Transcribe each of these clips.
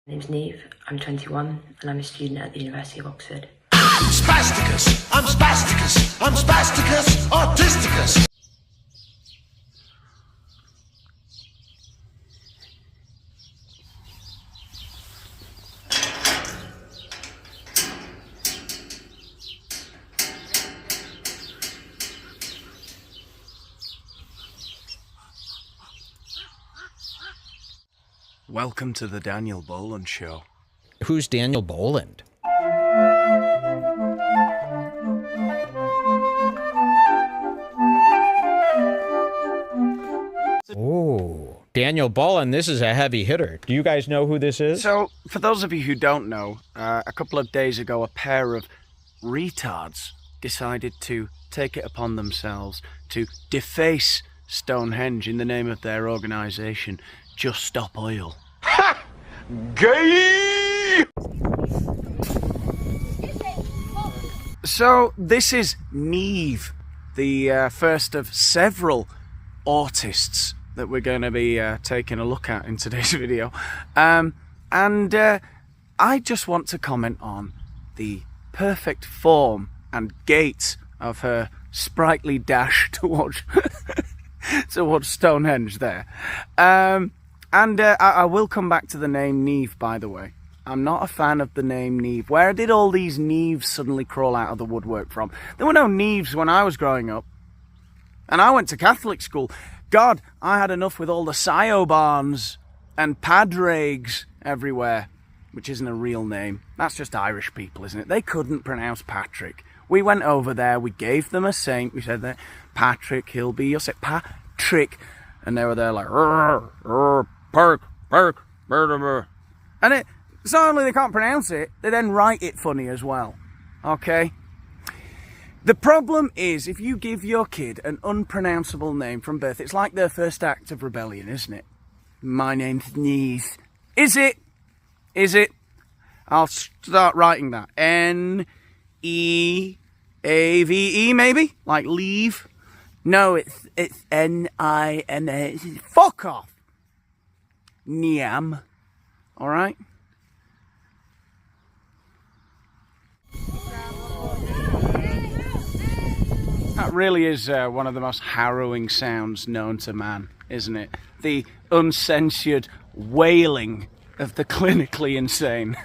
My name's Neve, I'm 21 and I'm a student at the University of Oxford. Spasticus, I'm Spasticus, I'm Spasticus Autisticus. Welcome to the Daniel Boland Show. Who's Daniel Boland? Oh, Daniel Boland, this is a heavy hitter. Do you guys know who this is? So, for those of you who don't know, a couple of days ago, a pair of retards decided to take it upon themselves to deface Stonehenge in the name of their organisation, Just Stop Oil. Ha! Gay! So, this is Neve, the first of several autists that we're going to be taking a look at in today's video. I just want to comment on the perfect form and gait of her sprightly dash towards Stonehenge there. I will come back to the name Neve, by the way. I'm not a fan of the name Neve. Where did all these Neves suddenly crawl out of the woodwork from? There were no Neves when I was growing up. And I went to Catholic school. God, I had enough with all the Siobans and Padraigs everywhere, which isn't a real name. That's just Irish people, isn't it? They couldn't pronounce Patrick. We went over there, we gave them a saint. We said that Patrick, he'll be your saint. Patrick. And they were there like, Perk, and it's not only they can't pronounce it, they then write it funny as well. Okay? The problem is, if you give your kid an unpronounceable name from birth, it's like their first act of rebellion, isn't it? My name's Neve. Is it? Is it? I'll start writing that. N-E-A-V-E, maybe? Like leave? No, it's N-I-M-A. Fuck off! Niam. Alright? That really is one of the most harrowing sounds known to man, isn't it? The uncensored wailing of the clinically insane.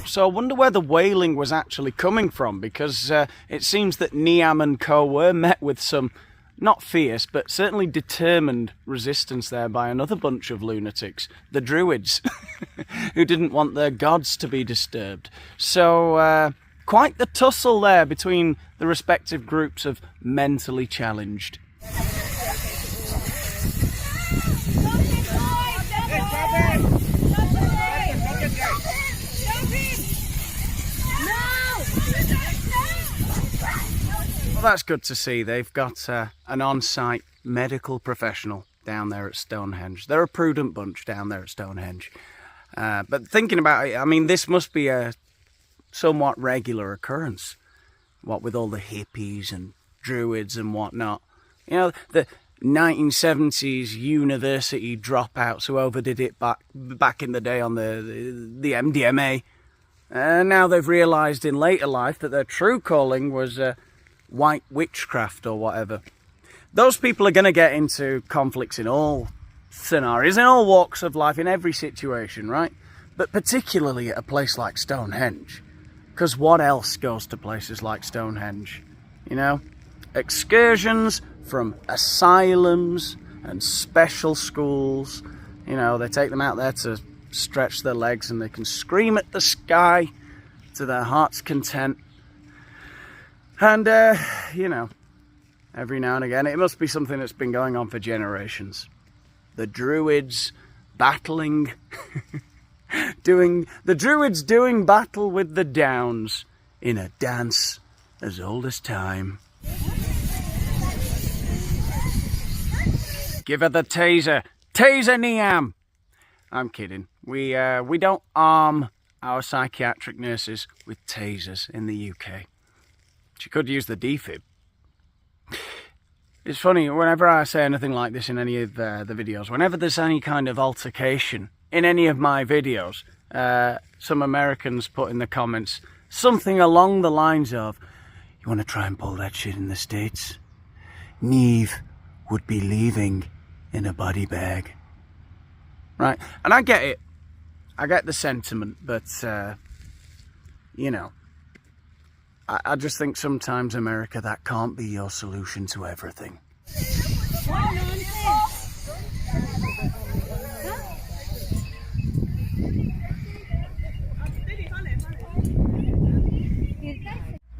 So I wonder where the wailing was actually coming from, because it seems that Niam and co were met with some, not fierce, but certainly determined resistance there by another bunch of lunatics, the Druids, who didn't want their gods to be disturbed. So quite the tussle there between the respective groups of mentally challenged. Well, that's good to see. They've got an on-site medical professional down there at Stonehenge. They're a prudent bunch down there at Stonehenge. But thinking about it, I mean, this must be a somewhat regular occurrence. What with all the hippies and druids and whatnot. You know, the 1970s university dropouts who overdid it back in the day on the MDMA. Now they've realised in later life that their true calling was white witchcraft or whatever. Those people are going to get into conflicts in all scenarios, in all walks of life, in every situation, right? But particularly at a place like Stonehenge. Because what else goes to places like Stonehenge? You know? Excursions from asylums and special schools. You know, they take them out there to stretch their legs and they can scream at the sky to their heart's content. And, you know, every now and again, it must be something that's been going on for generations. The Druids battling, doing battle with the Downs in a dance as old as time. Give her the taser. Taser Niam! I'm kidding. We don't arm our psychiatric nurses with tasers in the UK. She could use the defib. It's funny, whenever I say anything like this in any of the videos, whenever there's any kind of altercation in any of my videos, some Americans put in the comments something along the lines of, "You want to try and pull that shit in the States? Neve would be leaving in a body bag." Right? And I get it. I get the sentiment, but, you know, I just think sometimes, America, that can't be your solution to everything.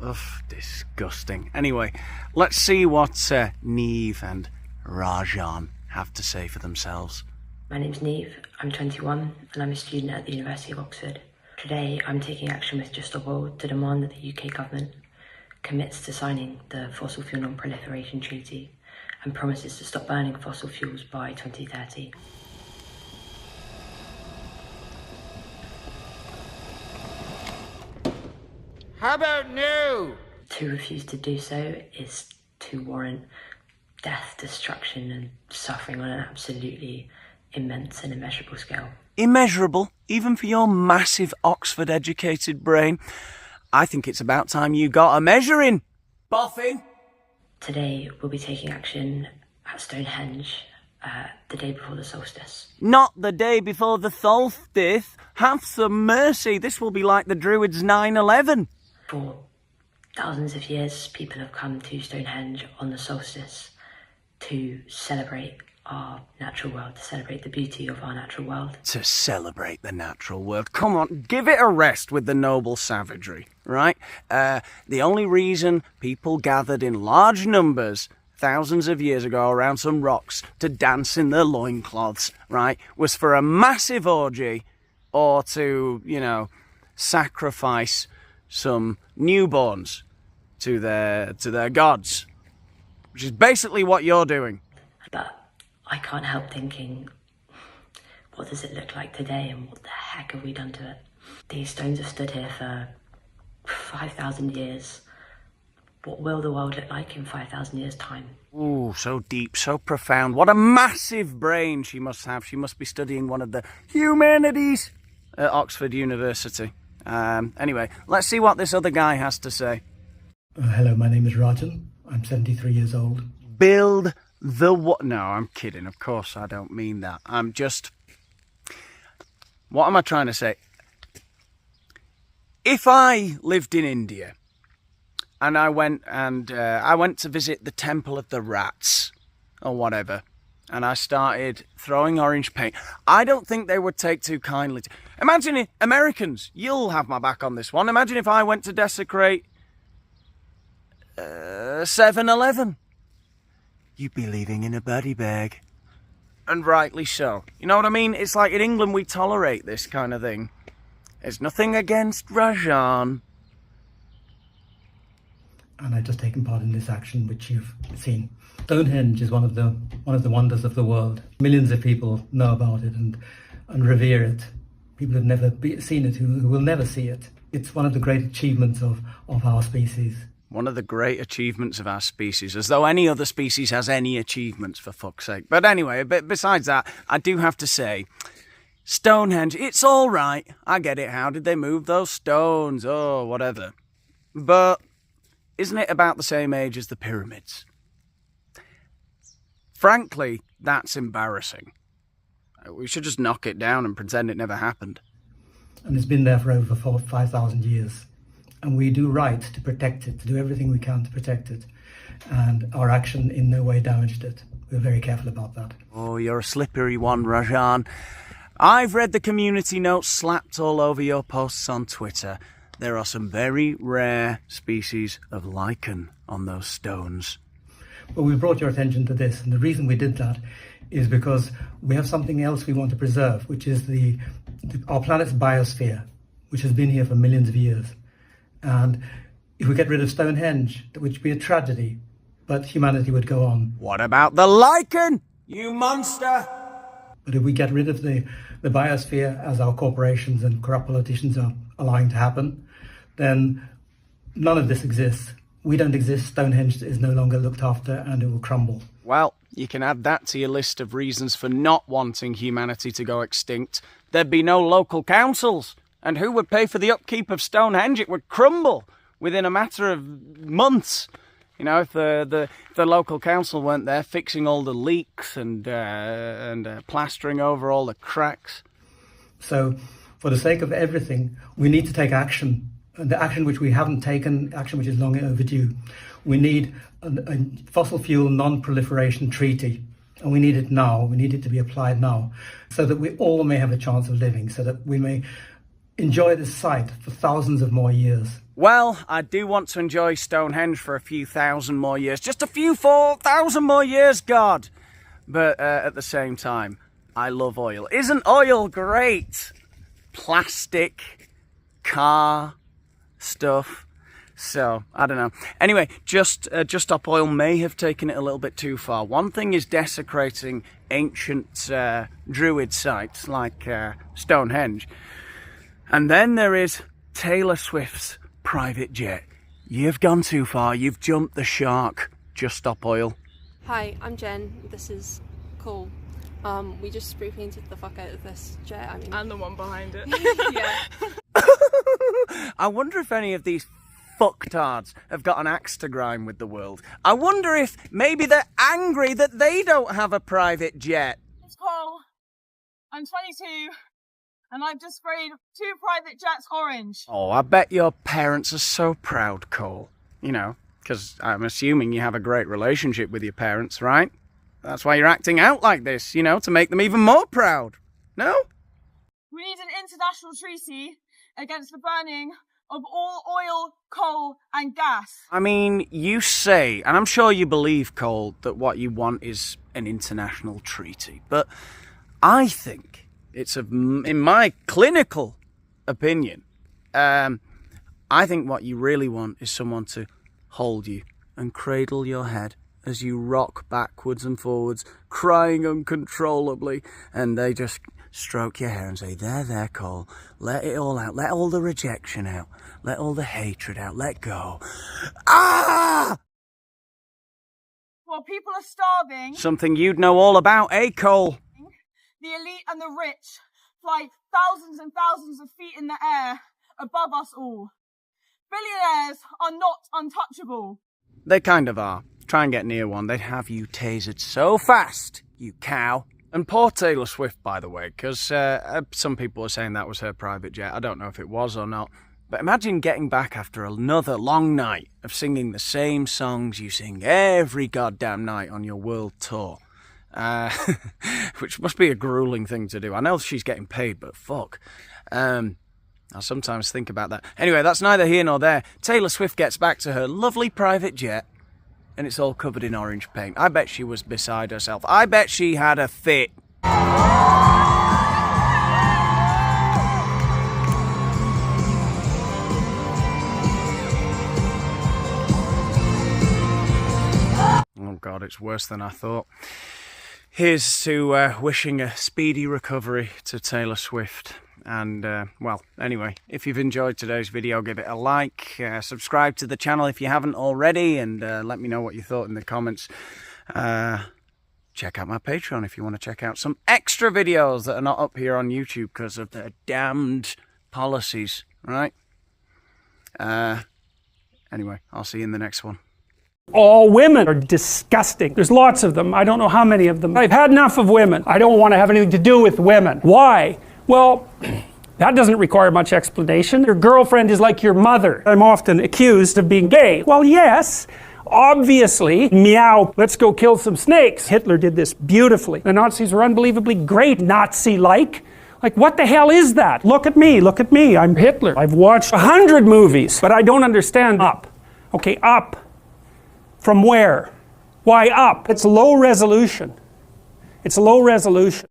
Ugh, disgusting. Anyway, let's see what Neve and Rajan have to say for themselves. My name's Neve, I'm 21 and I'm a student at the University of Oxford. Today I'm taking action with Just Stop Oil to demand that the UK government commits to signing the Fossil Fuel Non-Proliferation Treaty and promises to stop burning fossil fuels by 2030. How about no? To refuse to do so is to warrant death, destruction and suffering on an absolutely immense and immeasurable scale. Immeasurable, even for your massive Oxford-educated brain. I think it's about time you got a measuring, boffin. Today we'll be taking action at Stonehenge the day before the solstice. Not the day before the solstice. Have some mercy. This will be like the Druids' 9/11. For thousands of years, people have come to Stonehenge on the solstice to celebrate our natural world, to celebrate the beauty of our natural world. To celebrate the natural world. Come on, give it a rest with the noble savagery, right? The only reason people gathered in large numbers thousands of years ago around some rocks to dance in their loincloths, right, was for a massive orgy or to, you know, sacrifice some newborns to their gods, which is basically what you're doing. But I can't help thinking, what does it look like today and what the heck have we done to it? These stones have stood here for 5,000 years. What will the world look like in 5,000 years' time? Ooh, so deep, so profound. What a massive brain she must have. She must be studying one of the humanities at Oxford University. Anyway, let's see what this other guy has to say. Hello, my name is Rajan. I'm 73 years old. Build the what? No, I'm kidding. Of course, I don't mean that. I'm just... What am I trying to say? If I lived in India and I went to visit the Temple of the Rats or whatever, and I started throwing orange paint, I don't think they would take too kindly to... Imagine it, Americans, you'll have my back on this one. Imagine if I went to desecrate 7-Eleven. You'd be leaving in a body bag. And rightly so. You know what I mean? It's like in England we tolerate this kind of thing. There's nothing against Rajan. And I've just taken part in this action, which you've seen. Stonehenge is one of the wonders of the world. Millions of people know about it and revere it. People have never seen it who will never see it. It's one of the great achievements of our species. One of the great achievements of our species, as though any other species has any achievements, for fuck's sake. But anyway, besides that, I do have to say, Stonehenge, it's all right. I get it. How did they move those stones? Oh, whatever. But isn't it about the same age as the pyramids? Frankly, that's embarrassing. We should just knock it down and pretend it never happened. And it's been there for over 5,000 years. And we do right to protect it, to do everything we can to protect it. And our action in no way damaged it. We're very careful about that. Oh, you're a slippery one, Rajan. I've read the community notes slapped all over your posts on Twitter. There are some very rare species of lichen on those stones. Well, we brought your attention to this, and the reason we did that is because we have something else we want to preserve, which is our planet's biosphere, which has been here for millions of years. And if we get rid of Stonehenge, that would be a tragedy, but humanity would go on. What about the lichen, you monster? But if we get rid of the biosphere, as our corporations and corrupt politicians are allowing to happen, then none of this exists. we don't exist, Stonehenge is no longer looked after, and it will crumble. Well, you can add that to your list of reasons for not wanting humanity to go extinct. There'd be no local councils. And who would pay for the upkeep of Stonehenge? It would crumble within a matter of months. You know, if the local council weren't there fixing all the leaks and plastering over all the cracks. So, for the sake of everything, we need to take action. And the action which we haven't taken, action which is long overdue. We need a fossil fuel non-proliferation treaty. And we need it now. We need it to be applied now. So that we all may have a chance of living. So that we may enjoy this site for thousands of more years. Well, I do want to enjoy Stonehenge for a few thousand more years. Just a few 4,000 more years, God. But at the same time, I love oil. Isn't oil great? Plastic, car stuff. So, I don't know. Anyway, Just Stop Oil may have taken it a little bit too far. One thing is desecrating ancient druid sites like Stonehenge. And then there is Taylor Swift's private jet. You've gone too far. You've jumped the shark. Just Stop Oil. Hi, I'm Jen. This is Cole. We just spray painted the fuck out of this jet. I mean, and the one behind it. Yeah. I wonder if any of these fucktards have got an axe to grind with the world. I wonder if maybe they're angry that they don't have a private jet. It's Cole. I'm 22, and I've just sprayed 2 private jets orange. Oh, I bet your parents are so proud, Cole. You know, because I'm assuming you have a great relationship with your parents, right? That's why you're acting out like this, you know, to make them even more proud. No? We need an international treaty against the burning of all oil, coal and gas. I mean, you say, and I'm sure you believe, Cole, that what you want is an international treaty. But I think it's, in my clinical opinion, I think what you really want is someone to hold you and cradle your head as you rock backwards and forwards, crying uncontrollably, and they just stroke your hair and say, there, Cole, let it all out, let all the rejection out, let all the hatred out, let go. Ah! While people are starving, Something you'd know all about, eh, Cole? the elite and the rich fly thousands and thousands of feet in the air above us all. Billionaires are not untouchable. They kind of are. Try and get near one, they'd have you tasered so fast, you cow. And poor Taylor Swift, by the way, because some people are saying that was her private jet. I don't know if it was or not. But imagine getting back after another long night of singing the same songs you sing every goddamn night on your world tour. Which must be a grueling thing to do. I know she's getting paid, but fuck. I sometimes think about that. Anyway, that's neither here nor there. Taylor Swift gets back to her lovely private jet, and it's all covered in orange paint. I bet she was beside herself. I bet she had a fit. Oh God, it's worse than I thought. Here's to wishing a speedy recovery to Taylor Swift. And, well, anyway, if you've enjoyed today's video, give it a like, subscribe to the channel if you haven't already, and let me know what you thought in the comments. Check out my Patreon if you want to check out some extra videos that are not up here on YouTube because of their damned policies, right? Anyway, I'll see you in the next one. All women are disgusting. There's lots of them. I don't know how many of them. I've had enough of women. I don't want to have anything to do with women. Why? Well, that doesn't require much explanation. Your girlfriend is like your mother. I'm often accused of being gay. Well, yes, obviously, meow, let's go kill some snakes. Hitler did this beautifully. The Nazis were unbelievably great, Nazi-like. Like, what the hell is that? Look at me, I'm Hitler. I've watched 100 movies, but I don't understand up. Okay, up. From where? Why up? It's low resolution. It's low resolution.